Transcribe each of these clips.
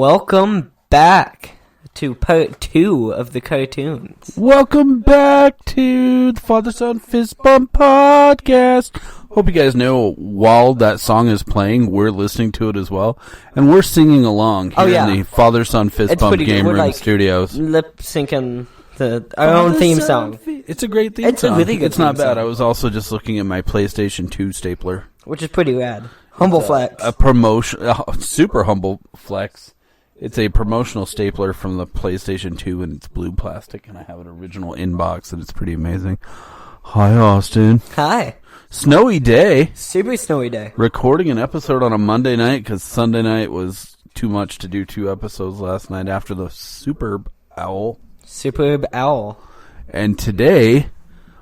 Welcome back to part 2 of the cartoons. Welcome back to the Father Son Fist Bump podcast. Hope you guys know while that song is playing, we're listening to it as well, and we're singing along here in the Father Son Fist Bump Game Room Studios. Lip syncing our own theme song. It's a great theme song. It's a really good. It's not bad. Song. I was also just looking at my PlayStation 2 stapler, which is pretty rad. Humble flex. A promotion, super humble flex. It's a promotional stapler from the PlayStation 2, and it's blue plastic, and I have an original inbox, and it's pretty amazing. Hi, Austin. Hi. Snowy day. Super snowy day. Recording an episode on a Monday night, because Sunday night was too much to do 2 episodes last night after the Superb Owl. Superb Owl. And today,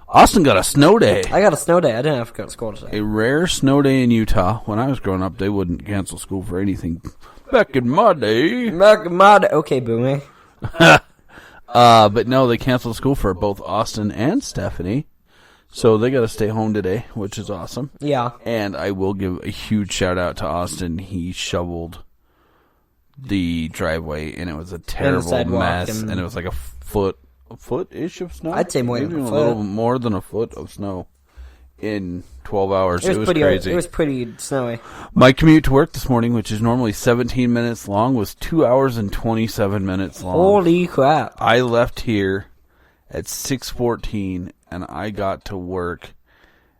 Austin got a snow day. I got a snow day. I didn't have to go to school today. A rare snow day in Utah. When I was growing up, they wouldn't cancel school for anything. Back in my day. Okay, Boomer. But no, they canceled school for both Austin and Stephanie. So they got to stay home today, which is awesome. Yeah. And I will give a huge shout out to Austin. He shoveled the driveway, and it was a terrible mess. And it was like a foot-ish of snow. I'd say more than a foot. A little more than a foot of snow in 12 hours. It was crazy. It was pretty snowy. My commute to work this morning, which is normally 17 minutes long, was 2 hours and 27 minutes long. Holy crap. I left here at 6:14, and I got to work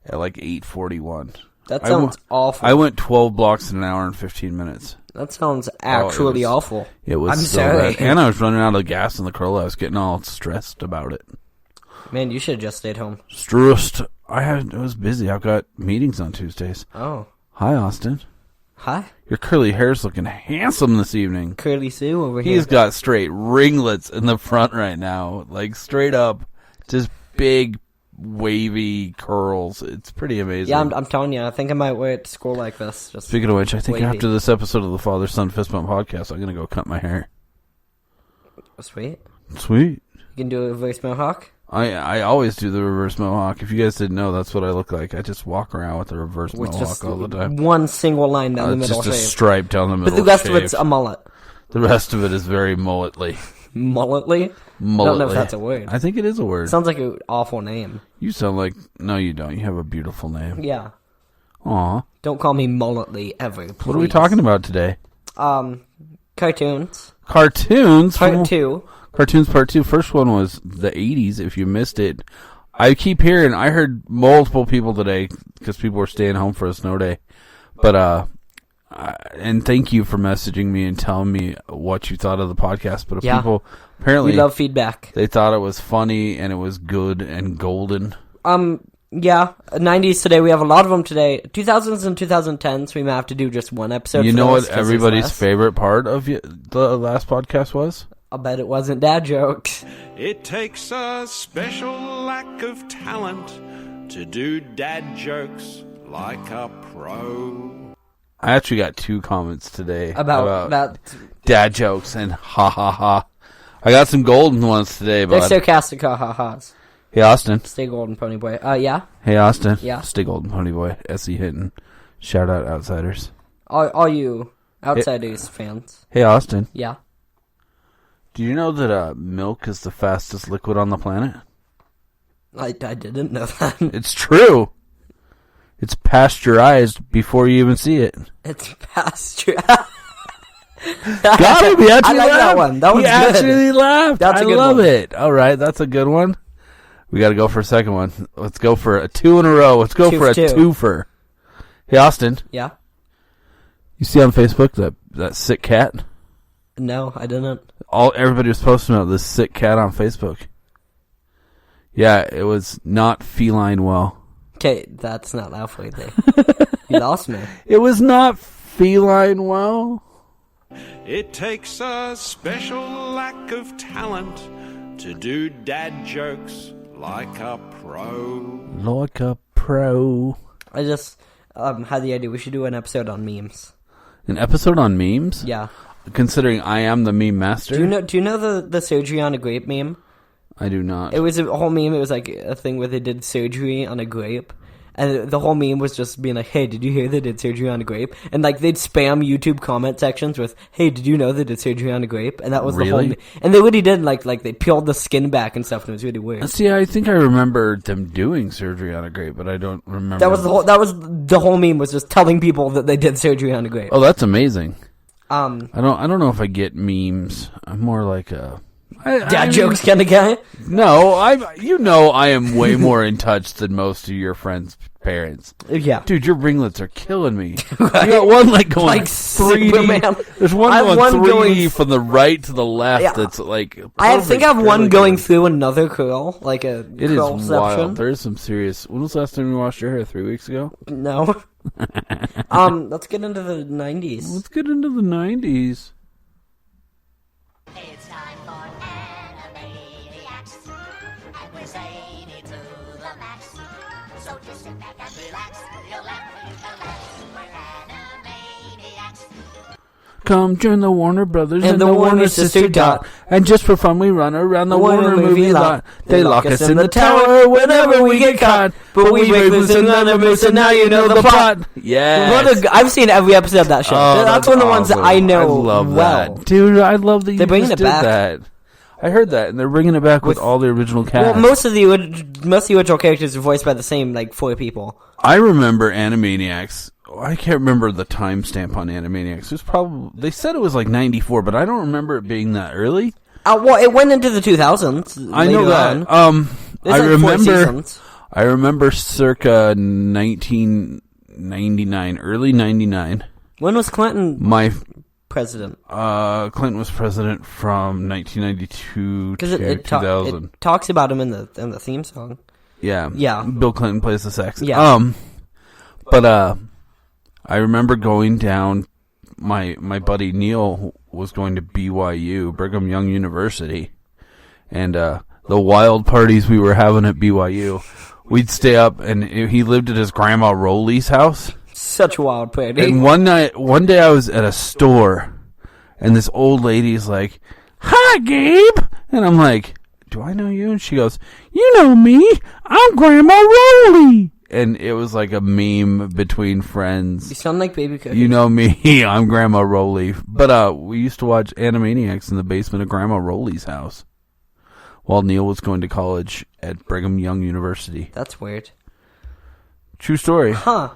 at like 8:41. That sounds awful. I went 12 blocks in an hour and 15 minutes. That sounds actually awful. It was I'm so sorry. bad. And I was running out of gas in the Corolla. I was getting all stressed about it. Man, you should have just stayed home. Stressed. It was busy. I've got meetings on Tuesdays. Oh. Hi, Austin. Hi. Your curly hair's looking handsome this evening. Curly Sue over here. He's got straight ringlets in the front right now. Like, straight up, just big, wavy curls. It's pretty amazing. Yeah, I'm telling you, I think I might wear it to school like this. Just Speaking of which, I think wavy. after this episode of the Father Son Fist Bump podcast, I'm going to go cut my hair. Sweet. Sweet. You can do a reverse mohawk? I always do the reverse mohawk. If you guys didn't know, that's what I look like. I just walk around with a reverse mohawk all the time. One single line down the middle. Just a stripe down the middle. But the rest of it's a mullet. The rest of it is very mulletly. Mulletly? Mulletly. I don't know if that's a word. I think it is a word. It sounds like an awful name. You sound like... No, you don't. You have a beautiful name. Yeah. Aw. Don't call me mulletly ever, please. What are we talking about today? Cartoons. Cartoons? Part 2. Cartoons Part 2. First one was the 80s, if you missed it. I heard multiple people today, because people were staying home for a snow day. But, and thank you for messaging me and telling me what you thought of the podcast. But people, apparently... We love feedback. They thought it was funny, and it was good and golden. Yeah, 90s today. We have a lot of them today. 2000s and 2010s, we might have to do just one episode. You know what everybody's favorite part of the last podcast was? I'll bet it wasn't dad jokes. It takes a special lack of talent to do dad jokes like a pro. I actually got 2 comments today about dad jokes and ha ha ha. I got some golden ones today, but they're sarcastic ha ha ha's. Hey, Austin. Stay golden, pony boy. Yeah? Hey, Austin. Yeah? Stay golden, pony boy. SE hitting. Shout out Outsiders. All you Outsiders fans. Hey, Austin. Yeah? Do you know that milk is the fastest liquid on the planet? I didn't know that. It's true. It's pasteurized before you even see it. It's pasteurized. Got me. I like that one. That one's good. Actually laughed. That's a good one. I love it. All right, that's a good one. We got to go for a second one. Let's go for a 2 in a row. Let's go for a twofer. Hey, Austin. Yeah? You see on Facebook that sick cat? No, I didn't. Everybody was posting about this sick cat on Facebook. Yeah, it was not feline well. Okay, that's not halfway there. You lost me. It was not feline well. It takes a special lack of talent to do dad jokes like a pro. Like a pro. I just had the idea we should do an episode on memes. An episode on memes? Yeah. Considering I am the meme master. Do you know the surgery on a grape meme? I do not. It was a whole meme. It was like a thing where they did surgery on a grape, And the whole meme was just being like, hey, did you hear they did surgery on a grape? And like they'd spam YouTube comment sections with, hey, did you know they did surgery on a grape? And that was the whole meme. And they really did, like they peeled the skin back and stuff, and it was really weird. See, I think I remember them doing surgery on a grape, but I don't remember. That was the whole meme was just telling people that they did surgery on a grape. Oh, that's amazing. I don't know if I get memes. I'm more like a dad jokes kind of guy. No, I am way more in touch than most of your friends' parents. Yeah, dude, your ringlets are killing me. Right? You got one like going like 3D. Superman. There's one going 3D from the right to the left. Yeah. That's like I think I have one going through another curl, like a it curl is section. Wild. There is some serious. When was the last time you washed your hair? 3 weeks ago? No. Let's get into the 90s. Let's get into the 90s. It's time for Animaniacs, and we're zany to the max. So just sit back and relax, you'll laugh when you we're Animaniacs. Come join the Warner Brothers and the Warner Sister Dot. And just for fun, we run around the Warner movie lot. They lock us in the tower whenever we get caught. But we break loose and none of us, and now you know the plot. Yes. I've seen every episode of that show. Oh, that's one of the ones that I know. I love well. that. Dude, I love that you They're bringing just it did back. that. I heard that, and they're bringing it back with all the original cast. Well, most of the original characters are voiced by the same, like, 4 people. I remember Animaniacs. I can't remember the timestamp on Animaniacs. It was probably, they said it was like 94, but I don't remember it being that early. Well, it went into the 2000s. I know that. I remember circa 1999, early 99. When was Clinton president? Clinton was president from 1992 to 2000. It talks about him in the theme song. Yeah. Yeah. Bill Clinton plays the sax. Yeah. I remember going down, my buddy Neil was going to BYU, Brigham Young University, and the wild parties we were having at BYU, we'd stay up, and he lived at his grandma Rowley's house. Such a wild party. And one day I was at a store, and this old lady's like, "Hi, Gabe," and I'm like, "Do I know you?" And she goes, "You know me, I'm Grandma Rowley." And it was like a meme between friends. You sound like baby cookies. You know me, I'm Grandma Rowley. But we used to watch Animaniacs in the basement of Grandma Rowley's house while Neil was going to college at Brigham Young University. That's weird. True story. Huh.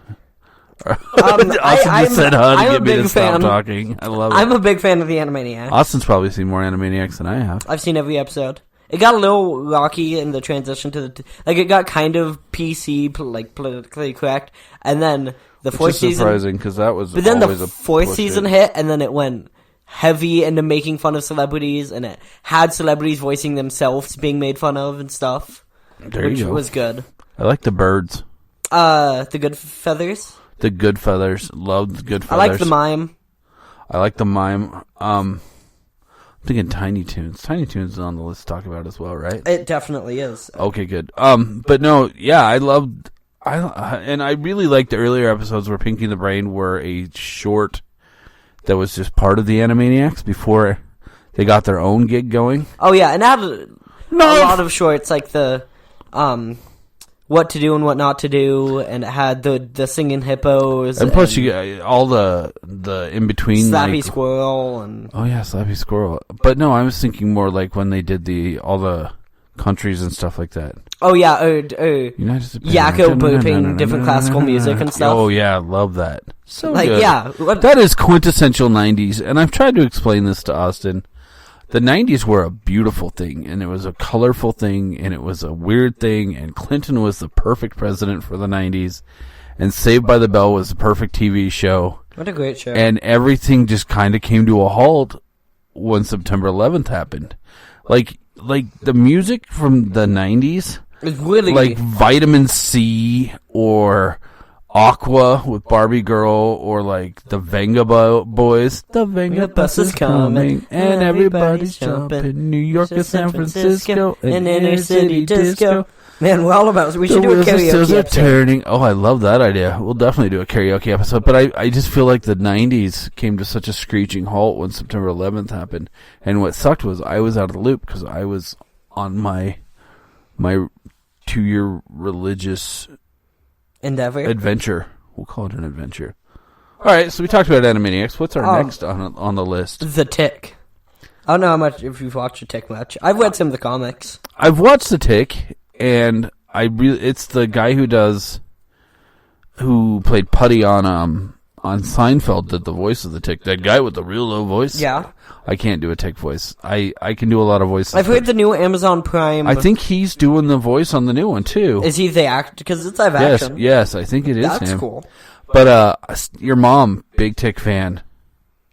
Austin just said to get me to stop fan. talking. I love it. I'm a big fan of the Animaniacs. Austin's probably seen more Animaniacs than I have. I've seen every episode. It got a little rocky in the transition to it got kind of PC, like politically correct, and then the fourth season. Surprising because that was. But then the fourth season hit, and then it went heavy into making fun of celebrities, and it had celebrities voicing themselves being made fun of and stuff, which was good. I like the birds. The Good Feathers. The Good Feathers. Loved the Good Feathers. I like the mime. I like the mime. I'm thinking Tiny Toons. Tiny Toons is on the list to talk about as well, right? It definitely is. Okay, good. But no, yeah, I really liked the earlier episodes where Pinky and the Brain were a short that was just part of the Animaniacs before they got their own gig going. Oh yeah, and it had a lot of shorts like the what to do and what not to do, and it had the singing hippos, and plus you got all the in between Slappy Squirrel and Slappy Squirrel. But no, I was thinking more like when they did all the countries and stuff like that. Oh yeah, Yakko booping different classical music and stuff. Oh yeah, love that. So like good. Yeah, that is quintessential 90s, and I've tried to explain this to Austin. The 90s were a beautiful thing, and it was a colorful thing, and it was a weird thing, and Clinton was the perfect president for the 90s, and Saved by the Bell was the perfect TV show. What a great show. And everything just kind of came to a halt when September 11th happened. Like the music from the 90s, it's really like Vitamin C or Aqua with Barbie Girl, or like the Venga Boys. The Venga bus is coming, and everybody's jumping. New York to San Francisco, an inner city disco. Man, we're all about. We should do a karaoke episode. Turning. Oh, I love that idea. We'll definitely do a karaoke episode. But I just feel like the 90s came to such a screeching halt when September 11th happened. And what sucked was I was out of the loop because I was on my 2-year religious Endeavor. Adventure. We'll call it an adventure. All right, so we talked about Animaniacs. What's our next on the list? The Tick. I don't know how much, if you've watched The Tick much. I've read some of the comics. I've watched The Tick, and it's the guy who played Putty on Seinfeld did the voice of the Tick. That guy with the real low voice. Yeah. I can't do a Tick voice. I can do a lot of voices. I've heard the new Amazon Prime. I think he's doing the voice on the new one too. Is he the actor? Because it's live action. Yes, I think it is That's him. cool. But your mom, big Tick fan.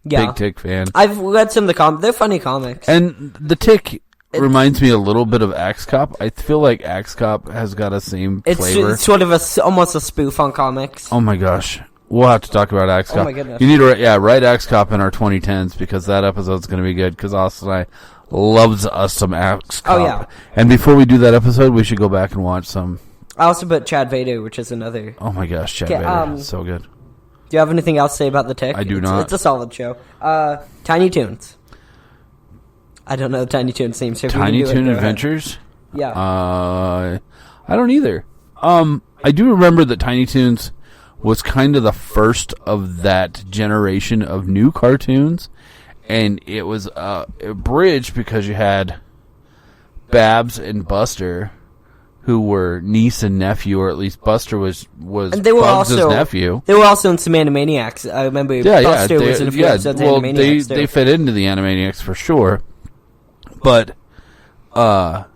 Yeah. Big Tick fan. I've read some of the comics. They're funny comics. And the Tick reminds me a little bit of Axe Cop. I feel like Axe Cop has got a same flavor. It's sort of almost a spoof on comics. Oh my gosh. We'll have to talk about Axe Cop. Oh my goodness. You need to write Axe Cop in our 2010s because that episode's going to be good because Austin and I loves us some Axe Cop. Oh, yeah. And before we do that episode, we should go back and watch some. I also put Chad Vader, which is another. Oh my gosh, Chad Vader. So good. Do you have anything else to say about The Tick? I do not. It's a solid show. Tiny Toons. I don't know the Tiny Toons names. Tiny Toon Adventures? Yeah. I don't either. I do remember that Tiny Toons was kind of the first of that generation of new cartoons, and it was a bridge because you had Babs and Buster, who were niece and nephew, or at least Buster was and they were Bugs' also, nephew. They were also in some Animaniacs. I remember Buster was in a few episodes of Animaniacs. They fit into the Animaniacs for sure. But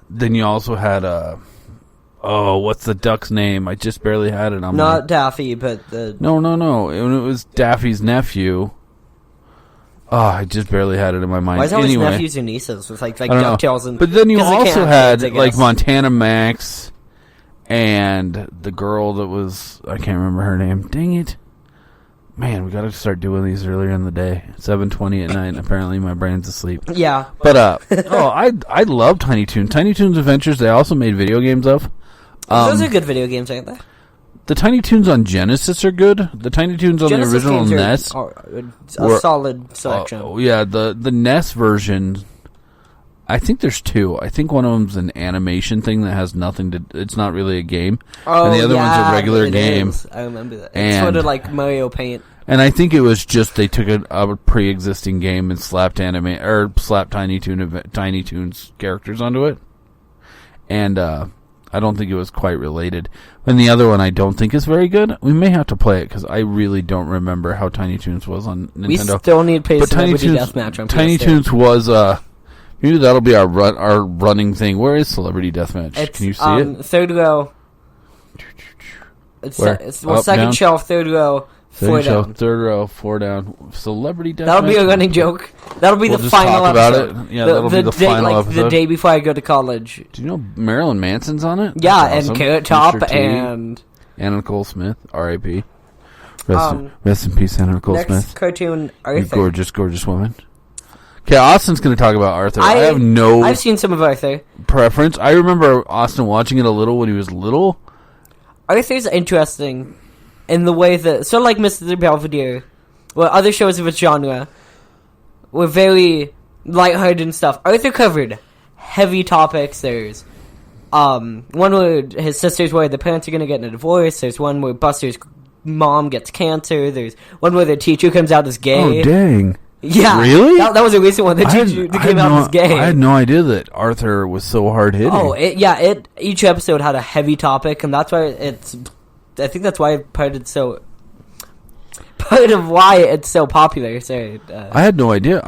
then you also had what's the duck's name? I just barely had it on Not Daffy, but the... No. It was Daffy's nephew. Oh, I just barely had it in my mind. Why is it always anyway, nephews and nieces with like DuckTales and... But then you also had kids, like Montana Max and the girl that was... I can't remember her name. Dang it. Man, we got to start doing these earlier in the day. 7:20 at night. Apparently, my brain's asleep. Yeah. But I love Tiny Toons. Tiny Toons Adventures. They also made video games of. Those are good video games, aren't they? The Tiny Toons on Genesis are good. The Tiny Toons on Genesis the original games NES are a solid selection. Yeah, the NES version. I think there's two. I think one of them's an animation thing that has nothing to... It's not really a game. Oh, and the other one's a regular game. Is. I remember that. It's sort of like Mario Paint. And I think it was just they took a pre-existing game and slapped Tiny Toons characters onto it. And I don't think it was quite related. And the other one I don't think is very good. We may have to play it because I really don't remember how Tiny Toons was on Nintendo. We still need to play Celebrity Deathmatch on PS2. Tiny Toons was... maybe that'll be our running thing. Where is Celebrity Deathmatch? Can you see it? Third row. Second shelf, third row, four down. Third row, four down. Celebrity Deathmatch. That'll be a running joke. That'll be the final episode. About it. Yeah, that'll be the final episode. The day before I go to college. Do you know Marilyn Manson's on it? Yeah, That's awesome. and Carrot Top and Anna Nicole Smith, R.I.P. Rest in peace, Anna Nicole Smith. Next cartoon, Arthur. You gorgeous, gorgeous woman. Okay, Austin's going to talk about Arthur. I've seen some of Arthur. Preference. I remember Austin watching it a little when he was little. Arthur's interesting in the way that, sort of like Mr. Belvedere, where other shows of its genre were very lighthearted and stuff. Arthur covered heavy topics. There's one where his sister's worried the parents are going to get in a divorce. There's one where Buster's mom gets cancer. There's one where the teacher comes out as gay. Oh, dang. Yeah. Really? That was a recent one. The teacher came out as gay. I had no idea that Arthur was so hard-hitting. Oh, each episode had a heavy topic, and that's why I think that's why part of why it's so popular. Sorry. I had no idea.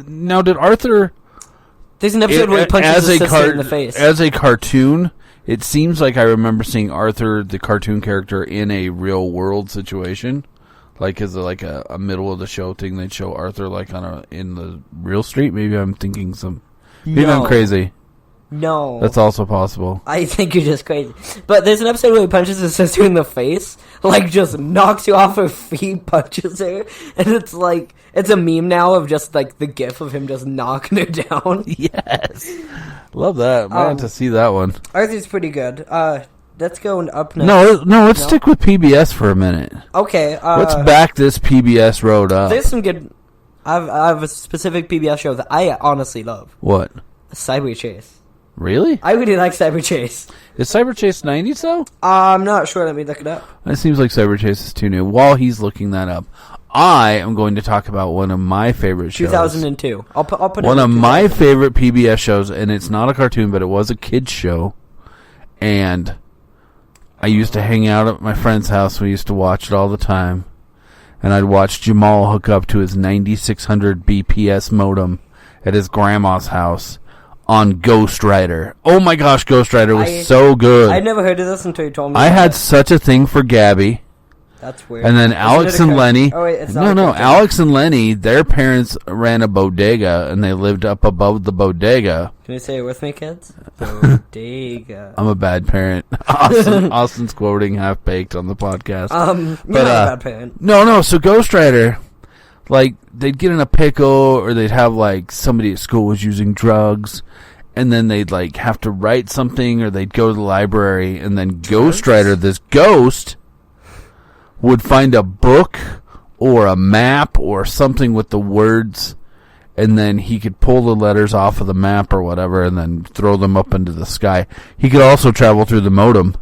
Now, did Arthur... There's an episode where he punches his sister in the face. As a cartoon, it seems like I remember seeing Arthur, the cartoon character, in a real-world situation. Like as a middle of the show thing, they'd show Arthur like in the real street. Maybe I'm thinking I'm crazy. No, that's also possible. I think you're just crazy. But there's an episode where he punches his sister in the face, like just knocks you off her feet, punches her, and it's a meme now of just like the gif of him just knocking her down. Yes, love that. I want to see that one. Arthur's pretty good. Let's go up next. No, let's stick with PBS for a minute. Okay. Let's back this PBS road up. There's some good... I have a specific PBS show that I honestly love. What? Cyber Chase. Really? I really like Cyber Chase. Is Cyber Chase 90s, though? I'm not sure. Let me look it up. It seems like Cyber Chase is too new. While he's looking that up, I am going to talk about one of my favorite shows. 2002. I'll put it one in of my favorite PBS shows, and it's not a cartoon, but it was a kid's show. And I used to hang out at my friend's house. We used to watch it all the time. And I'd watch Jamal hook up to his 9600 BPS modem at his grandma's house on Ghost Rider. Oh my gosh, Ghost Rider was so good. I'd never heard of this until you told me. I had such a thing for Gabby. That's weird. And then Alex and Lenny. Oh, wait, it's not No, Alex and Lenny, their parents ran a bodega, and they lived up above the bodega. Can you say it with me, kids? Bodega. I'm a bad parent. Austin's quoting Half Baked on the podcast. You're not a bad parent. No, so Ghost Rider, like, they'd get in a pickle, or they'd have, like, somebody at school was using drugs, and then they'd, like, have to write something, or they'd go to the library, and then Ghost Rider, this ghost, would find a book or a map or something with the words, and then he could pull the letters off of the map or whatever and then throw them up into the sky. He could also travel through the modem,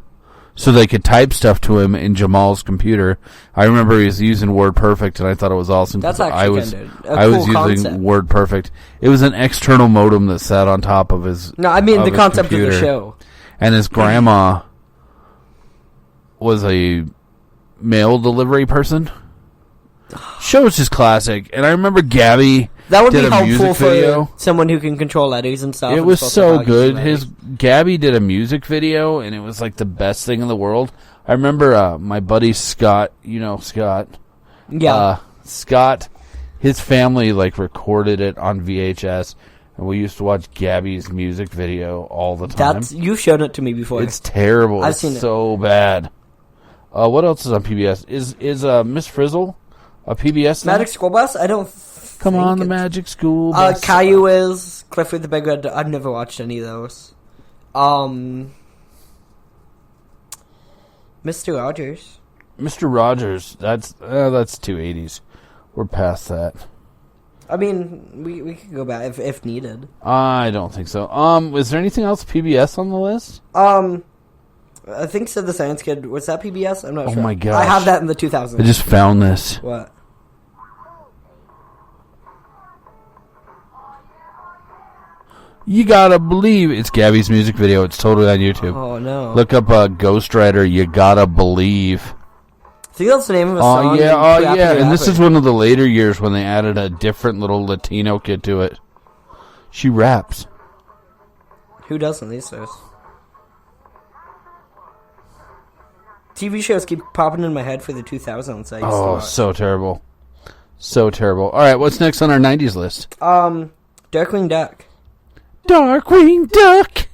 so they could type stuff to him in Jamal's computer. I remember he was using WordPerfect, and I thought it was awesome. That's actually I was cool using concept. WordPerfect. It was an external modem that sat on top of his No, I mean the concept computer. of the show. And his grandma was a mail delivery person. Show was just classic, and I remember Gabby That would did be a helpful music video. for someone who can control letters and stuff. It and was stuff so like good. that. Gabby did a music video, and it was like the best thing in the world. I remember my buddy Scott. You know Scott. Yeah. Scott. His family like recorded it on VHS, and we used to watch Gabby's music video all the time. You've shown it to me before. It's terrible. I've it's seen it. so bad. What else is on PBS? Is Miss Frizzle a PBS thing? Magic School Bus? I don't Come think on, the it's- Magic School Bus. Caillou is, Clifford the Big Red Dog. I've never watched any of those. Mr. Rogers. Mr. Rogers. That's 280s. We're past that. I mean, we could go back if needed. I don't think so. Is there anything else PBS on the list? I think Sid the Science Kid. Was that PBS? I'm not sure. Oh my gosh. I have that in the 2000s. I just found this. What? You gotta believe it's Gabby's music video. It's totally on YouTube. Oh no! Look up Ghost Rider. You gotta believe. I think that's the name of a Oh song. yeah. And this is one of the later years when they added a different little Latino kid to it. She raps. Who doesn't these days? TV shows keep popping in my head for the 2000s. I used to watch. So terrible. So terrible. All right, what's next on our 90s list? Darkwing Duck. Darkwing Duck.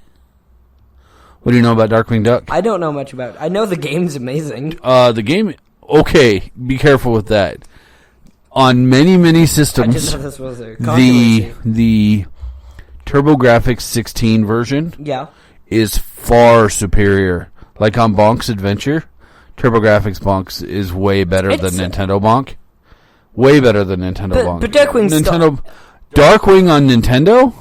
What do you know about Darkwing Duck? I don't know much about it. I know the game's amazing. The game... Okay, be careful with that. On many, many I systems, didn't know this was a controversy. the TurboGrafx 16 version Yeah. is far superior. Like on Bonk's Adventure, TurboGrafx Bonks is way better than Nintendo Bonk. Way better than Nintendo Bonk. But Darkwing's Darkwing on Nintendo?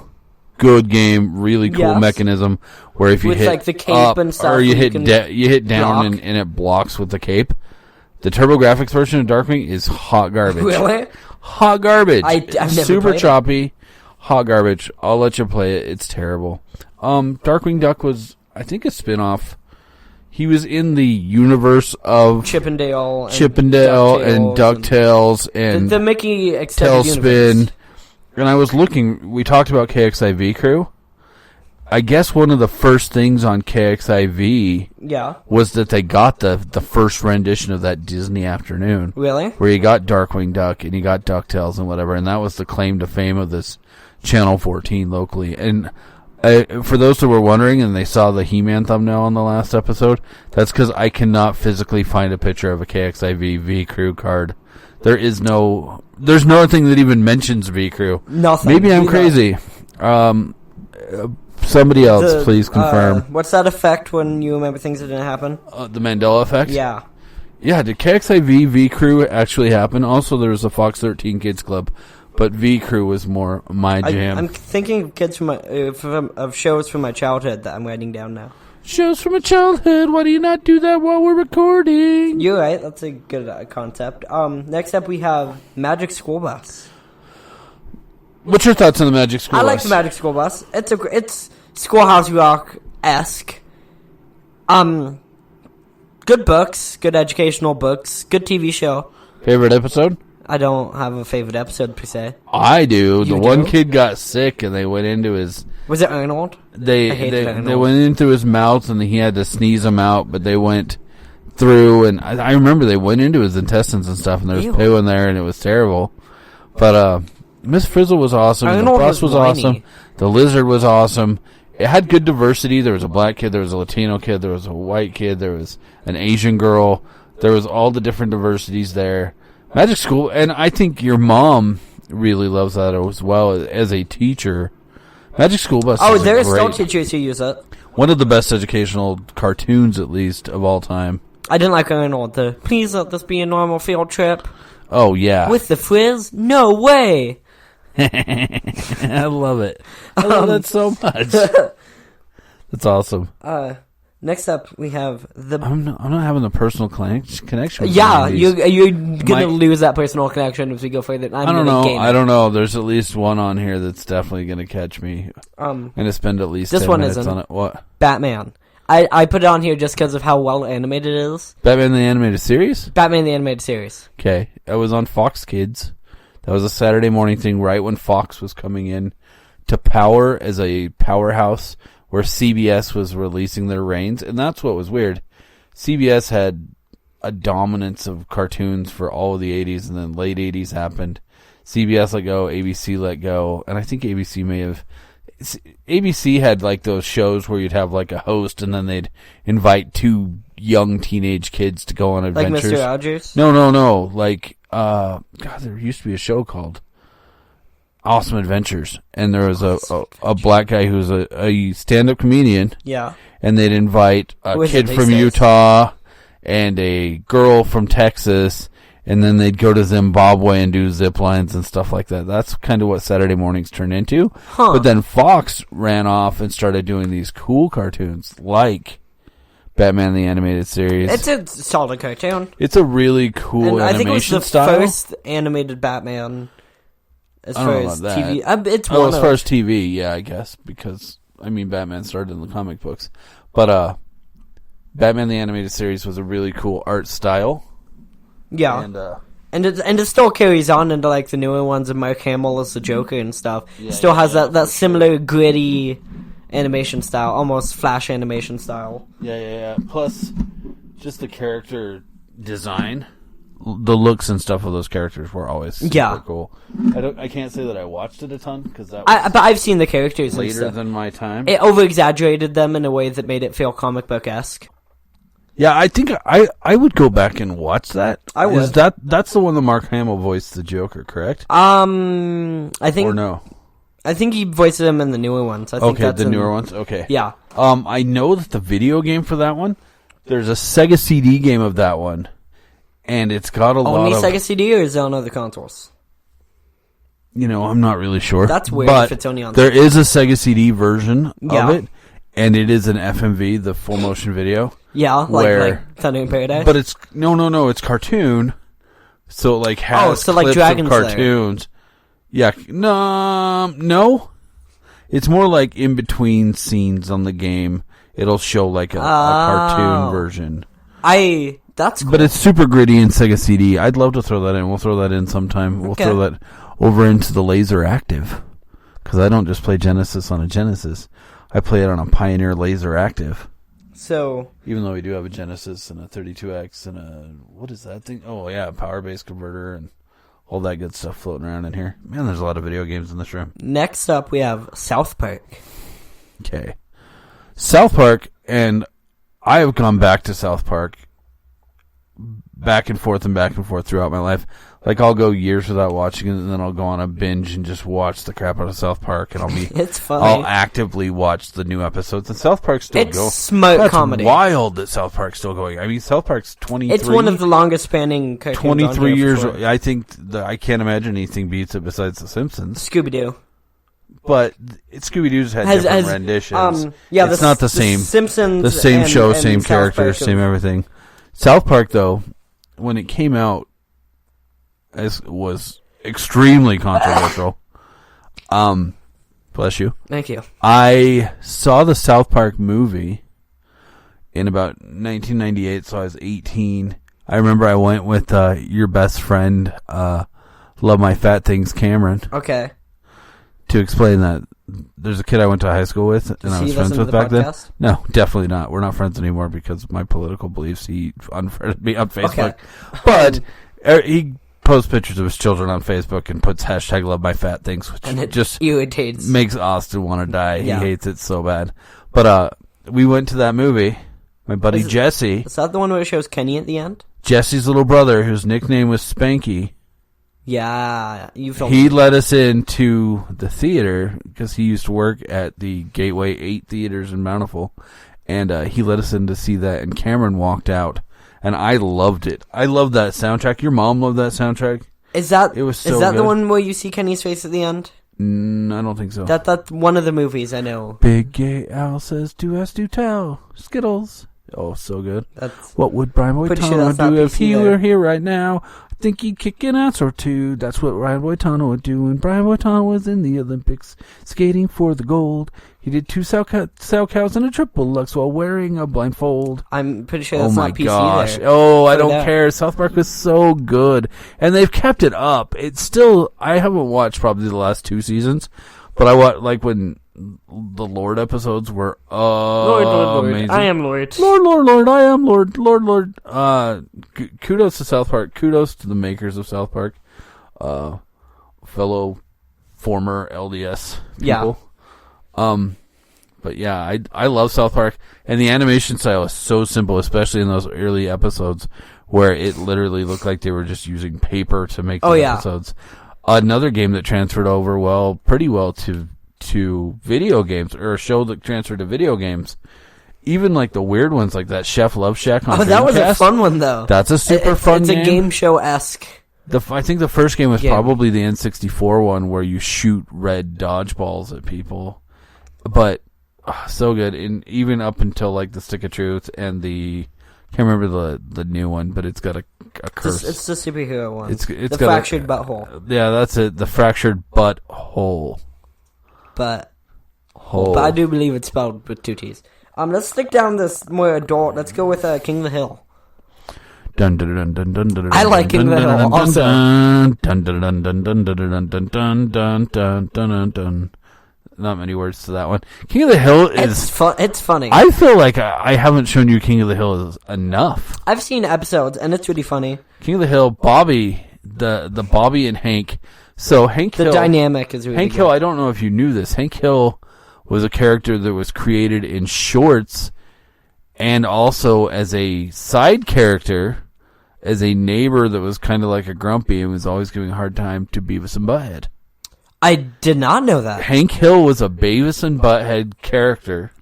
Good game, really cool mechanism where if you with hit like the cape up and stuff, or you hit can down block. and it blocks with the cape. The TurboGrafx version of Darkwing is hot garbage. Really? Hot garbage. I've never Super played it. choppy. Hot garbage. I'll let you play it. It's terrible. Darkwing Duck was, I think, a spin-off. He was in the universe of Chippendale and DuckTales and the Mickey extended Tailspin. universe. And I was looking, we talked about KXIV Crew. I guess one of the first things on KXIV was that they got the first rendition of that Disney Afternoon. Really? Where you got Darkwing Duck and you got DuckTales and whatever, and that was the claim to fame of this Channel 14 locally. And for those that were wondering and they saw the He-Man thumbnail on the last episode, that's because I cannot physically find a picture of a KXIV V Crew card. There's no thing that even mentions V Crew. Nothing. Maybe I'm crazy. Somebody else, please confirm. What's that effect when you remember things that didn't happen? The Mandela effect? Yeah. Yeah, did KXIV V Crew actually happen? Also, there was a Fox 13 Kids Club. but V Crew was more my jam. I'm thinking of kids of shows from my childhood that I'm writing down now. Shows from my childhood. Why do you not do that while we're recording? You're right. That's a good concept. Next up, we have Magic School Bus. What's your thoughts on the Magic School Bus? I like the Magic School Bus. It's Schoolhouse Rock-esque. Good books, good educational books, good TV show. Favorite episode? I don't have a favorite episode per se. I do. You the do? one kid got sick, and they went into his. Was it Arnold? They Arnold. went into his mouth, and he had to sneeze them out. But they went through, and I remember they went into his intestines and stuff, and there was Ew. poo in there, and it was terrible. But Miss Frizzle was awesome. Arnold the bus was whiny. awesome. The lizard was awesome. It had good diversity. There was a black kid, there was a Latino kid, there was a white kid, there was an Asian girl. There was all the different diversities there. Magic School, and I think your mom really loves that as well as a teacher. Magic School Bus. Oh, is there are great. still teachers who use it. One of the best educational cartoons, at least, of all time. I didn't like Arnold. Please let this be a normal field trip. Oh, yeah. With the frizz? No way. I love it. I love that so much. That's awesome. Next up, we have the... I'm not having a personal connection with Yeah, any of these. you're gonna lose that personal connection as we go further. I don't know. I don't know. There's at least one on here that's definitely going to catch me. I'm going to spend at least this 10 one minutes isn't. on it. What? Batman. I put it on here just because of how well animated it is. Batman the Animated Series? Batman the Animated Series. Okay. I was on Fox Kids. That was a Saturday morning thing right when Fox was coming in to power as a powerhouse where CBS was releasing their reigns. And that's what was weird. CBS had a dominance of cartoons for all of the 80s, and then late 80s happened. CBS let go, ABC let go, and I think ABC had like those shows where you'd have like a host and then they'd invite two young teenage kids to go on adventures. Like Mr. Rogers? No. Like, God, there used to be a show called Awesome Adventures, and there was a black guy who was a stand-up comedian. Yeah. And they'd invite a kid from Utah and a girl from Texas, and then they'd go to Zimbabwe and do zip lines and stuff like that. That's kind of what Saturday mornings turned into. Huh. But then Fox ran off and started doing these cool cartoons like Batman the Animated Series. It's a solid cartoon. It's a really cool and animation I think it was the style. first animated Batman as I far don't know as about TV. that. It's Oh, one as of, far as TV, yeah, I guess, because Batman started in the comic books. But Batman the Animated Series was a really cool art style. yeah. And it still carries on into like the newer ones of Mark Hamill as the Joker and stuff. It still has that similar gritty animation style, almost Flash animation style. Yeah. Plus, just the character design, the looks and stuff of those characters were always super cool. I can't say that I watched it a ton because that was but I've seen the characters and later stuff. than my time. It over exaggerated them in a way that made it feel comic book esque. Yeah, I think I would go back and watch that. I would. Is that's the one that Mark Hamill voiced the Joker, correct? I think or no. I think he voices them in the newer ones. I think Okay, that's the newer ones. Okay. Yeah. I know that the video game for that one, there's a Sega CD game of that one, and it's got a lot Only of. Sega CD, or is it on other consoles? I'm not really sure. That's weird But if it's only on there is a Sega CD version of Yeah. it, and it is an FMV, the full motion video. Yeah, where- like Thunder in Paradise. But it's no, it's cartoon. So it, like has so like clips Dragon of cartoons. Yeah, no. It's more like in between scenes on the game. It'll show like a cartoon version. That's cool. But it's super gritty in Sega CD. I'd love to throw that in. We'll throw that in sometime. We'll throw that over into the Laser Active. Because I don't just play Genesis on a Genesis. I play it on a Pioneer Laser Active. So, even though we do have a Genesis and a 32X and a, what is that thing? Oh yeah, a power base converter and all that good stuff floating around in here. Man, there's a lot of video games in this room. Next up, we have South Park. Okay. South Park, and I have gone back to South Park back and forth throughout my life. Like, I'll go years without watching it, and then I'll go on a binge and just watch the crap out of South Park, and It's funny. I'll actively watch the new episodes, and South Park's still going. It's smart comedy. That's wild that South Park's still going. I mean, South Park's 23. It's one of the longest spanning cartoons 23 on here years. for sure. I think I can't imagine anything beats it besides The Simpsons. Scooby-Doo. But Scooby-Doo's had different renditions. It's not the same. Simpsons, the same show, and same South characters, Park same everything. South Park, though, when it came out, was extremely controversial. Bless you. Thank you. I saw the South Park movie in about 1998, so I was 18. I remember I went with your best friend, Love My Fat Things, Cameron. Okay. To explain that, there's a kid I went to high school with, and I was friends with back then. No, definitely not. We're not friends anymore because of my political beliefs. He unfriended me on Facebook. Okay. But he posts pictures of his children on Facebook and puts hashtag Love My Fat Things, which just irritates. Makes Austin want to die. Yeah. He hates it so bad. But we went to that movie. My buddy Jesse. Is that the one where it shows Kenny at the end? Jesse's little brother, whose nickname was Spanky. Yeah, he let us into the theater because he used to work at the Gateway 8 theaters in Bountiful, and he let us in to see that, and Cameron walked out, and I loved it. I loved that soundtrack. Your mom loved that soundtrack. Is that it was so is that good. the one where you see Kenny's face at the end? I don't think so. That's one of the movies I know. Big Gay Al says, "Do as do tell." Skittles. Oh, so good. What would Brian Boitano do if he were here right now? I think he'd kick an ass or two. That's what Brian Boitano would do when Brian Boitano was in the Olympics, skating for the gold. He did 2 sow cows and a triple lux while wearing a blindfold. I'm pretty sure that's not PC gosh. there. Oh, I don't care. South Park was so good. And they've kept it up. It's still, I haven't watched probably the last 2 seasons, but I watched, like, when the Lord episodes were amazing. I am Lord. Lord, I am Lord. Kudos to South Park. Kudos to the makers of South Park. Fellow former LDS people. Yeah. But yeah, I love South Park. And the animation style is so simple, especially in those early episodes where it literally looked like they were just using paper to make the episodes. Another game that transferred over pretty well to video games, or a show that transferred to video games, even like the weird ones like that Chef Love Shack on Dreamcast. That was a fun one though. That's a super fun game. It's a game show-esque. I think the first game was probably the N64 one where you shoot red dodgeballs at people, but so good. And even up until like the Stick of Truth and the, can't remember the new one, but it's got a curse. It's the superhero one. It's the fractured butthole. Yeah, that's it. The fractured butthole. But I do believe it's spelled with 2 T's. Let's stick down this more adult. Let's go with King of the Hill. I like King of the Hill also. Not many words to that one. King of the Hill is fun. It's funny. I feel like I haven't shown you King of the Hill enough. I've seen episodes and it's really funny. King of the Hill, Bobby, the Bobby and Hank. So Hank Hill, the dynamic is really Hank good. Hill. I don't know if you knew this. Hank Hill was a character that was created in shorts, and also as a side character, as a neighbor that was kind of like a grumpy and was always giving a hard time to Beavis and Butthead. I did not know that. Hank Hill was a Beavis and Butthead character,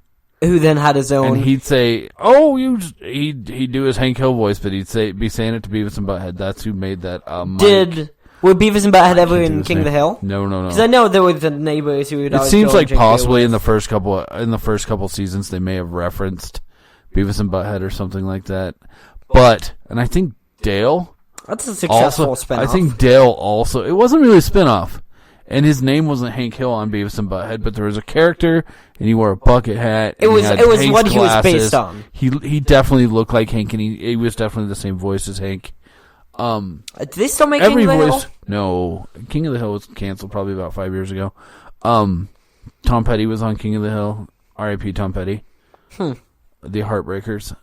who then had his own. and he'd say, "Oh, he'd do his Hank Hill voice," but he'd be saying it to Beavis and Butthead. That's who made that. Were Beavis and Butthead ever in King of the Hill? No. Because I know there were the neighbors who would. It seems like possibly in the first couple seasons they may have referenced Beavis and Butthead or something like that. But I think Dale. That's a successful spinoff. I think Dale also. It wasn't really a spinoff, and his name wasn't Hank Hill on Beavis and Butthead, but there was a character, and he wore a bucket hat. It was Hank's what he was glasses. based on. He definitely looked like Hank, and he was definitely the same voice as Hank. Do they still make King of the Hill? No, King of the Hill was canceled probably about 5 years ago. Tom Petty was on King of the Hill. R.I.P. Tom Petty. The Heartbreakers.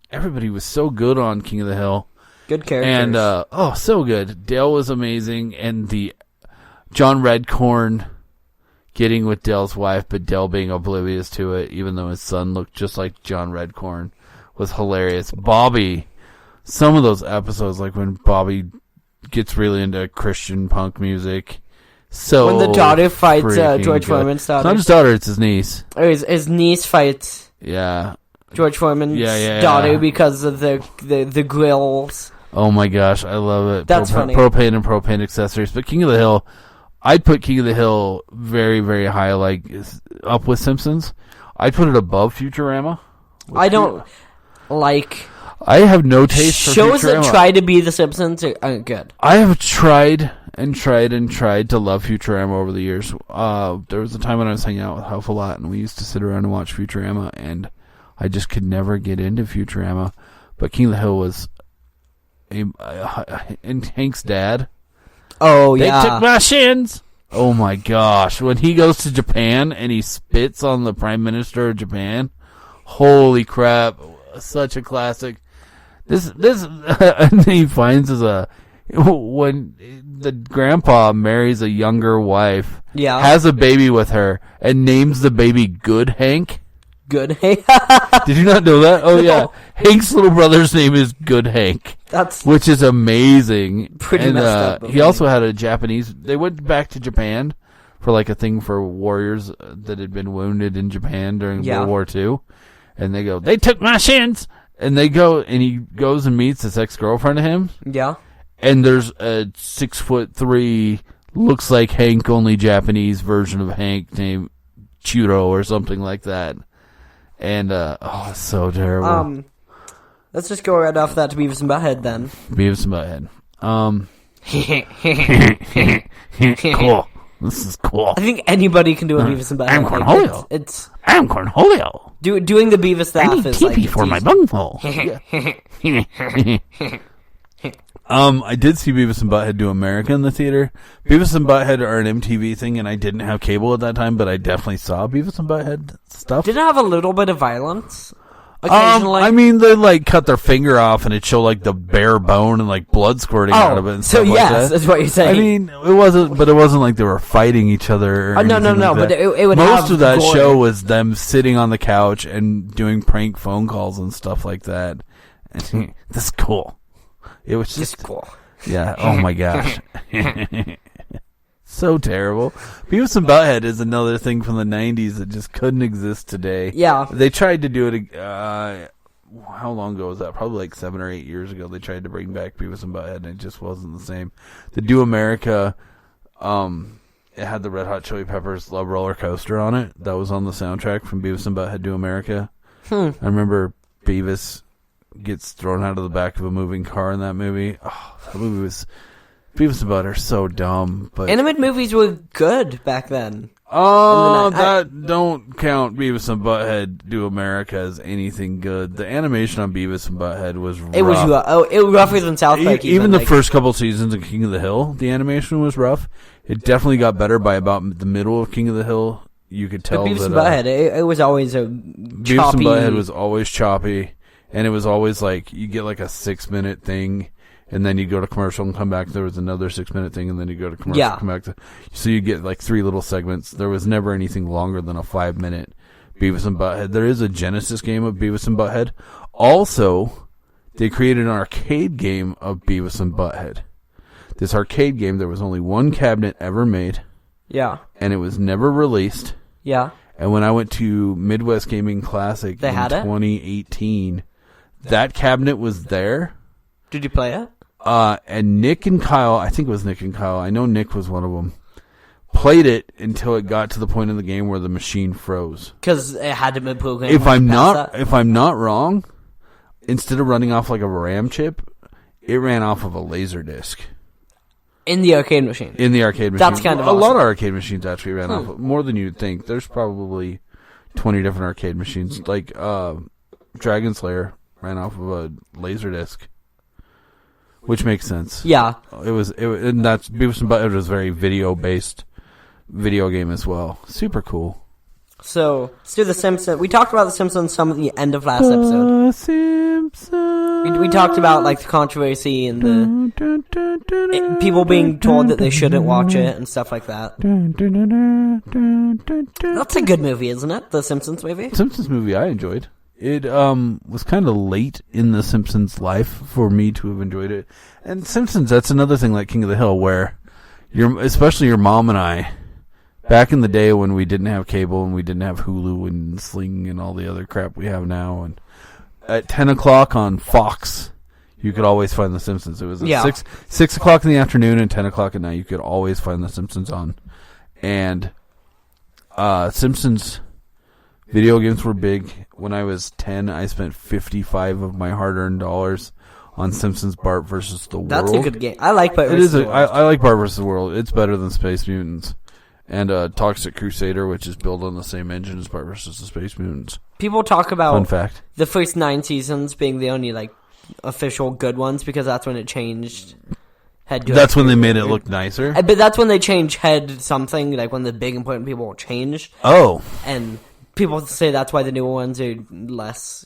Everybody was so good on King of the Hill. Good characters. And so good. Dale was amazing, and the John Redcorn getting with Dale's wife, but Dale being oblivious to it, even though his son looked just like John Redcorn, was hilarious. Bobby. some of those episodes, like when Bobby gets really into Christian punk music. So when the daughter fights freaking George good. Foreman's daughter. It's not his daughter, it's his niece. Or his niece fights Yeah. George Foreman's Yeah. daughter because of the grills. Oh my gosh, I love it. That's funny. Propane and propane accessories. But King of the Hill, I'd put King of the Hill very, very high, like up with Simpsons. I'd put it above Futurama. I don't like I have no taste for shows Futurama. that try to be The Simpsons aren't good. I have tried to love Futurama over the years. There was a time when I was hanging out with Huff a lot, and we used to sit around and watch Futurama, and I just could never get into Futurama. But King of the Hill was and Hank's dad. Oh, They yeah. took my shins. Oh my gosh. When he goes to Japan and he spits on the Prime Minister of Japan. Holy crap. Such a classic. This and he finds when the grandpa marries a younger wife, Yeah. has a baby with her, and names the baby Good Hank. Good. Hey, Did you not know that? Oh No. yeah. Hank's little brother's name is Good Hank. that's Which is amazing. Pretty and, messed up, but He also had a Japanese. They went back to Japan for like a thing for warriors that had been wounded in Japan during World War II. And they go, they took my shins. And they go, and he goes and meets this ex-girlfriend of him. yeah. And there's a 6'3", looks like Hank, only Japanese version of Hank named Churo or something like that. And it's so terrible. Let's just go right off that to Beavis and Butthead then. Beavis and Butthead. Cool. This is cool. I think anybody can do a Beavis and Butthead. I'm thing. Cornholio. It's I'm Cornholio. doing the Beavis I laugh need is TP like for my easy. bunghole. I did see Beavis and Butthead do America in the theater. Beavis and Butthead are an MTV thing, and I didn't have cable at that time, but I definitely saw Beavis and Butthead stuff. Did it have a little bit of violence? Occasionally. I mean, they like cut their finger off, and it showed like the bare bone and like blood squirting out of it. And so stuff yes, like that. that's what you're saying. I mean, it wasn't like they were fighting each other. Or no, anything like but that. it would Most have of that gore. show was them sitting on the couch and doing prank phone calls and stuff like that. And this is cool. It was just cool. Yeah. Oh my gosh. So terrible. Beavis and Butthead is another thing from the 90s that just couldn't exist today. Yeah. They tried to do it. How long ago was that? Probably like 7 or 8 years ago. They tried to bring back Beavis and Butthead, and it just wasn't the same. The Do America, it had the Red Hot Chili Peppers Love Roller Coaster on it. That was on the soundtrack from Beavis and Butthead Do America. I remember Beavis gets thrown out of the back of a moving car in that movie. Oh, that movie was... Beavis and Butthead are so dumb, but... Animated movies were good back then. that don't count Beavis and Butthead Do America as anything good. The animation on Beavis and Butthead was rough. It was it was rougher than South Park. Even the like, first couple seasons of King of the Hill, the animation was rough. It definitely got better by about the middle of King of the Hill. You could tell Beavis that and Butthead, it was always a Beavis choppy... and Butthead was always choppy, and it was always like you get like a 6-minute thing. And then you go to commercial and come back. There was another 6-minute thing, and then you go to commercial, come back to. So you get like 3 little segments. There was never anything longer than a 5-minute Beavis and Butthead. There is a Genesis game of Beavis and Butthead. Also, they created an arcade game of Beavis and Butthead. This arcade game, there was only one cabinet ever made. Yeah. And it was never released. Yeah. And when I went to Midwest Gaming Classic in 2018, that cabinet was there. Did you play it? And Nick and Kyle, I think it was Nick and Kyle, I know Nick was one of them, played it until it got to the point in the game where the machine froze. Because it had to be programmed. If I'm not wrong, instead of running off like a RAM chip, it ran off of a laser disc. In the arcade machine. In the arcade machine. That's kind of a awesome. lot of arcade machines actually ran off of, more than you'd think. There's probably 20 different arcade machines. Like Dragon Slayer ran off of a laser disc. Which makes sense. Yeah. And that's Beavis and Butthead was a very video-based video game as well. Super cool. So, let's do The Simpsons. We talked about The Simpsons some at the end of last episode. The Simpsons. We talked about, like, the controversy and the people being told that they shouldn't watch it and stuff like that. That's a good movie, isn't it? The Simpsons movie? Simpsons movie I enjoyed. It was kind of late in the Simpsons' life for me to have enjoyed it. And Simpsons, that's another thing like King of the Hill, where especially your mom and I, back in the day when we didn't have cable and we didn't have Hulu and Sling and all the other crap we have now, and at 10 o'clock on Fox, you could always find The Simpsons. It was at 6 o'clock in the afternoon and 10 o'clock at night. You could always find The Simpsons on. And Simpsons video games were big. When I was 10, I spent 55 of my hard-earned dollars on Simpsons Bart versus the World. That's a good game. I like Bart versus the World. I like Bart versus the World. It's better than Space Mutants. And Toxic Crusader, which is built on the same engine as Bart versus the Space Mutants. People talk about Fun fact. The first 9 seasons being the only like official good ones because that's when it changed head to That's when they made it look nicer? But that's when they changed head something, like when the big important people changed. Oh. And people say that's why the newer ones are less...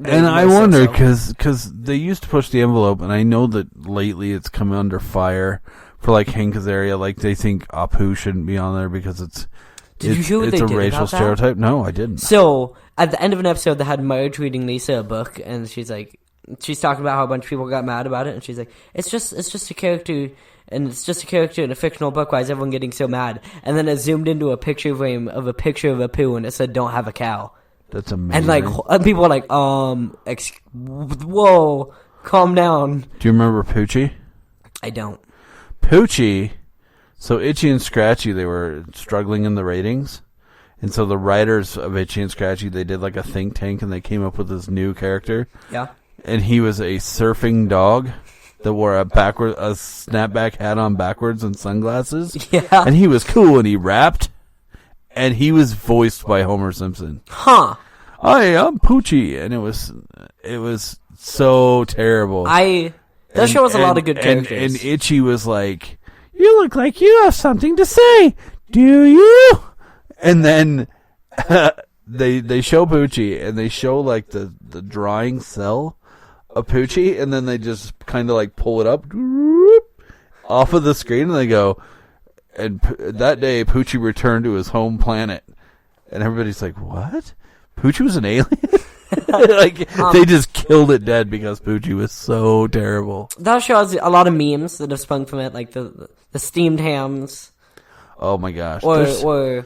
And I wonder, because they used to push the envelope, and I know that lately it's come under fire for like Hank Azaria. Like they think Apu shouldn't be on there because it's a racial stereotype. No, I didn't. So at the end of an episode, they had Marge reading Lisa a book, and she's talking about how a bunch of people got mad about it, and she's like, it's just a character. And it's just a character in a fictional book. Why is everyone getting so mad? And then it zoomed into a picture frame of a picture of Apu, and it said, "Don't have a cow." That's amazing. And people are like, whoa, calm down. Do you remember Poochie? I don't. Poochie, so Itchy and Scratchy, they were struggling in the ratings. And so the writers of Itchy and Scratchy, they did like a think tank and they came up with this new character. Yeah. And he was a surfing dog that wore a snapback hat on backwards and sunglasses. Yeah. And he was cool and he rapped. And he was voiced by Homer Simpson. Huh. Hi, I'm Poochie. And it was so terrible. That show has a lot of good characters. And Itchy was like, "You look like you have something to say. Do you?" And then they show Poochie and they show like the drawing cell of Poochie, and then they just kind of like pull it up off of the screen and they go, and that day Poochie returned to his home planet. And everybody's like, "What? Poochie was an alien?" Like they just killed it dead because Poochie was so terrible. That show has a lot of memes that have sprung from it, like the steamed hams. Oh my gosh! Or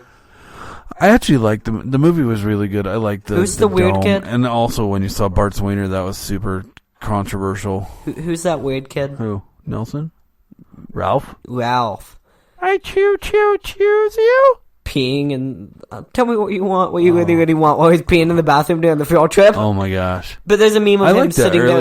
I actually liked the movie was really good. I liked who's the weird dome. kid? And also when you saw Bart Sweener, that was super controversial. Who's that weird kid? Who? Nelson? Ralph? I choose you. Peeing and tell me what you want, what you really want while he's peeing in the bathroom during the field trip. Oh my gosh! But there's a meme of him sitting there. The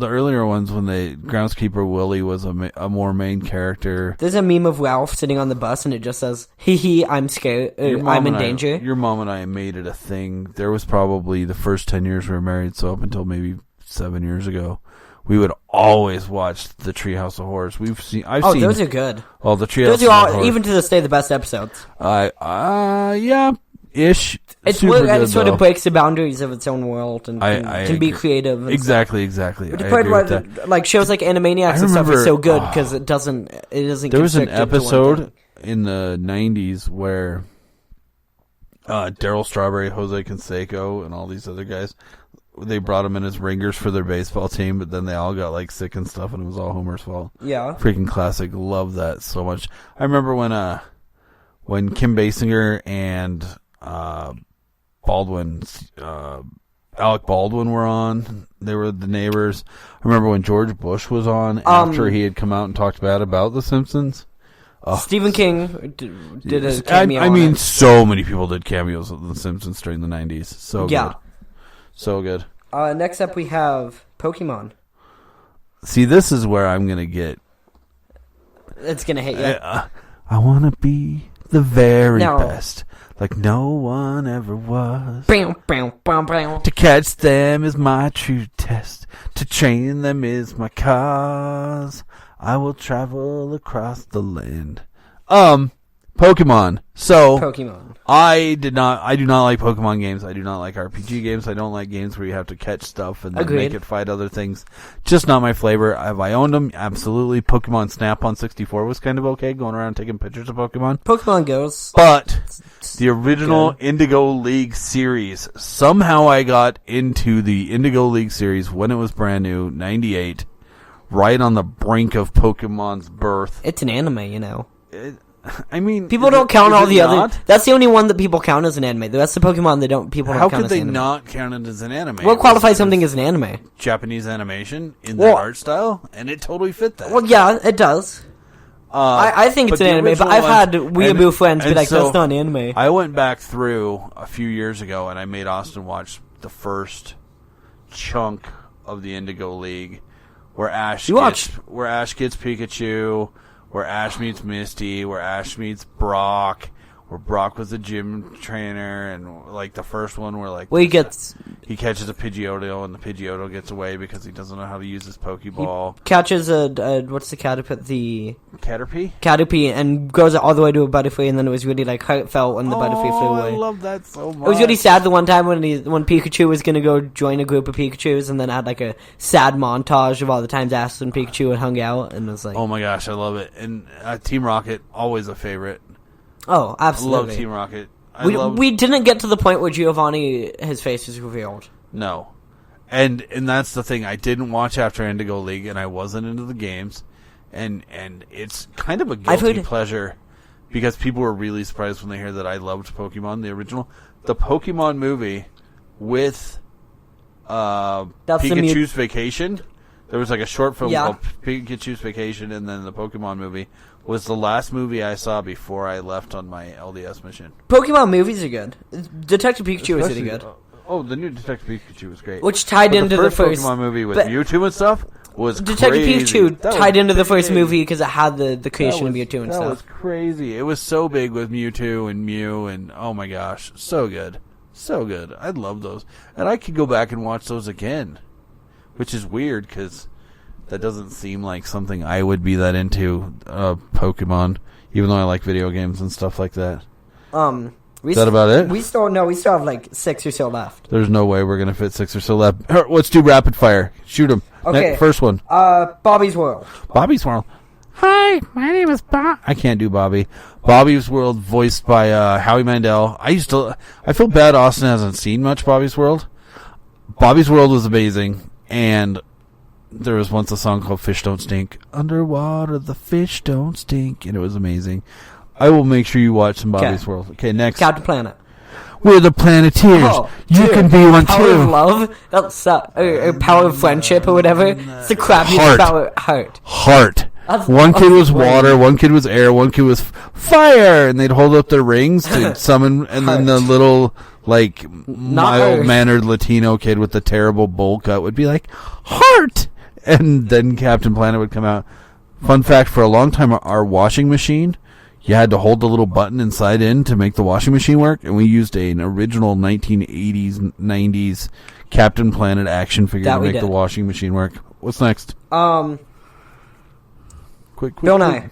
earlier ones when groundskeeper Willie was a more main character. There's a meme of Ralph sitting on the bus and it just says, "Hee hee, I'm scared. I'm in danger." Your mom and I made it a thing. There was probably the first 10 years we were married, so up until maybe 7 years ago, we would always watch the Treehouse of Horrors. Those are good. Well, the Treehouse those are all, even to this day, the best episodes. Yeah, ish. It's weird, and it sort of breaks the boundaries of its own world and can be creative. Exactly. Which is part of why, like shows like Animaniacs and stuff are so good because it doesn't. There was an episode in the 90s where Daryl Strawberry, Jose Canseco, and all these other guys, they brought him in as ringers for their baseball team, but then they all got like sick and stuff, and it was all Homer's fault. Yeah, freaking classic. Love that so much. I remember when Kim Basinger and Alec Baldwin were on. They were the neighbors. I remember when George Bush was on after he had come out and talked bad about The Simpsons. Stephen King did a cameo. I mean, so many people did cameos of The Simpsons during the 90s. So good. So good. Next up, we have Pokemon. See, this is where I'm going to get... It's going to hit you. I want to be the very best, like no one ever was. To catch them is my true test. To train them is my cause. I will travel across the land. Pokemon. So Pokemon. I do not like Pokemon games. I do not like RPG games. I don't like games where you have to catch stuff and then make it fight other things. Just not my flavor. Have I owned them? Absolutely. Pokemon Snap on 64 was kind of okay, going around taking pictures of Pokemon. Pokemon Goes. But the original Indigo League series, somehow I got into the Indigo League series when it was brand new, 98, right on the brink of Pokemon's birth. It's an anime, you know. I mean, people don't count all the other. That's the only one that people count as an anime. The rest of Pokemon, people don't count as anime. How could they not count it as an anime? What qualifies something as an anime? Japanese animation in the art style, and it totally fit that. Well, yeah, it does. I think it's an anime, but I've had weeaboo friends be like, that's not an anime. I went back through a few years ago, and I made Austin watch the first chunk of the Indigo League, where Ash gets Pikachu, where Ash meets Misty, where Ash meets Brock, where Brock was a gym trainer, and like the first one where like he catches a Pidgeotto and the Pidgeotto gets away because he doesn't know how to use his Pokeball. He catches what's the Caterpie? The Caterpie? Caterpie, and goes all the way to a Butterfree, and then it was really like heartfelt when the Butterfree flew away. I love that so much. It was really sad the one time when Pikachu was gonna go join a group of Pikachus, and then had like a sad montage of all the times Ash and Pikachu had hung out, and it was like, oh my gosh, I love it. And Team Rocket, always a favorite. Oh, absolutely. I love Team Rocket. We didn't get to the point where Giovanni, his face was revealed. No. And that's the thing. I didn't watch after Indigo League, and I wasn't into the games. And it's kind of a guilty pleasure because people were really surprised when they hear that I loved Pokemon, the original. The Pokemon movie with Pikachu's Vacation. There was like a short film called Pikachu's Vacation, and then the Pokemon movie was the last movie I saw before I left on my LDS mission. Pokemon movies are good. Detective Pikachu was really good. The new Detective Pikachu was great. Which tied into the first Pokemon movie with Mewtwo and stuff was Detective crazy. Pikachu tied into the first movie because it had the creation of Mewtwo and stuff. That was crazy. It was so big with Mewtwo and Mew, and oh my gosh, so good. So good. I love those. And I could go back and watch those again, which is weird because that doesn't seem like something I would be that into, Pokemon, even though I like video games and stuff like that. Is that about it? We still have like 6 or so left. There's no way we're going to fit 6 or so left. Let's do rapid fire. Shoot them. Okay. First one. Bobby's World. Bobby's World. Hi, my name is Bob. I can't do Bobby. Bobby's World, voiced by Howie Mandel. I feel bad Austin hasn't seen much Bobby's World. Bobby's World was amazing, and there was once a song called Fish Don't Stink. Underwater, the fish don't stink. And it was amazing. I will make sure you watch some Bobby's World. Okay, next. Captain Planet. We're the Planeteers. Oh, you can be one Power too. Power of Love? That's or Power of Friendship or whatever. It's the crappiest power. Heart. One kid was water, one kid was air, one kid was fire. And they'd hold up their rings to summon. And then the little, like, mild-mannered Latino kid with the terrible bowl cut would be like, Heart! And then Captain Planet would come out. Fun fact, for a long time, our washing machine, you had to hold the little button inside in to make the washing machine work, and we used an original 1980s, 90s Captain Planet action figure to make the washing machine work. What's next? Quick. Bill Nye.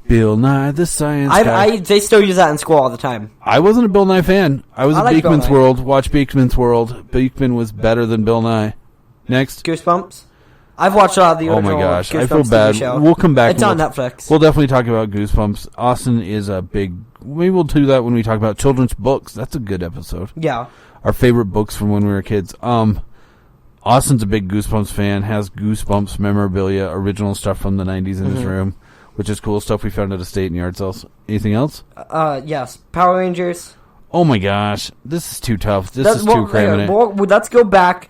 Bill Nye, the Science Guy. They still use that in school all the time. I wasn't a Bill Nye fan. I was Beekman's World. Watch Beekman's World. Beekman was better than Bill Nye. Next. Goosebumps. I've watched a lot of the original. Oh my gosh, Goosebumps I feel bad. TV show. We'll come back. It's on Netflix. We'll definitely talk about Goosebumps. Austin is a big. Maybe we'll do that when we talk about children's books. That's a good episode. Yeah. Our favorite books from when we were kids. Austin's a big Goosebumps fan. Has Goosebumps memorabilia, original stuff from the 90s in his room, which is cool stuff we found at estate and yard sales. Anything else? Yes. Power Rangers. Oh my gosh, this is too tough. This is too cramming it. Let's go back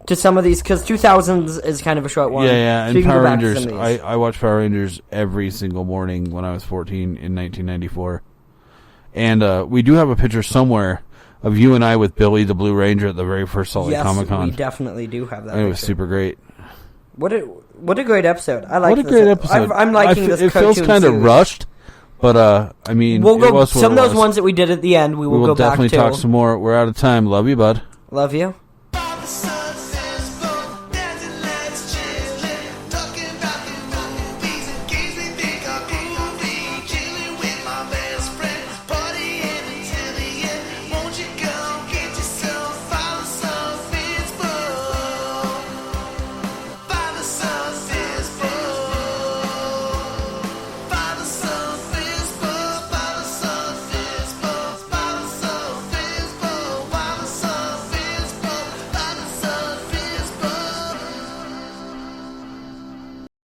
to some of these, because 2000s is kind of a short one. Yeah, and Power Rangers. I watched Power Rangers every single morning when I was 14 in 1994. And we do have a picture somewhere of you and I with Billy the Blue Ranger at the very first Salt Lake Comic Con. We definitely do have that. It was super great. What a great episode. I like this. What a great episode. I'm liking this. It feels kind of rushed, but I mean, we'll go some of those ones that we did at the end. We will go back to. We'll definitely talk some more. We're out of time. Love you, bud. Love you.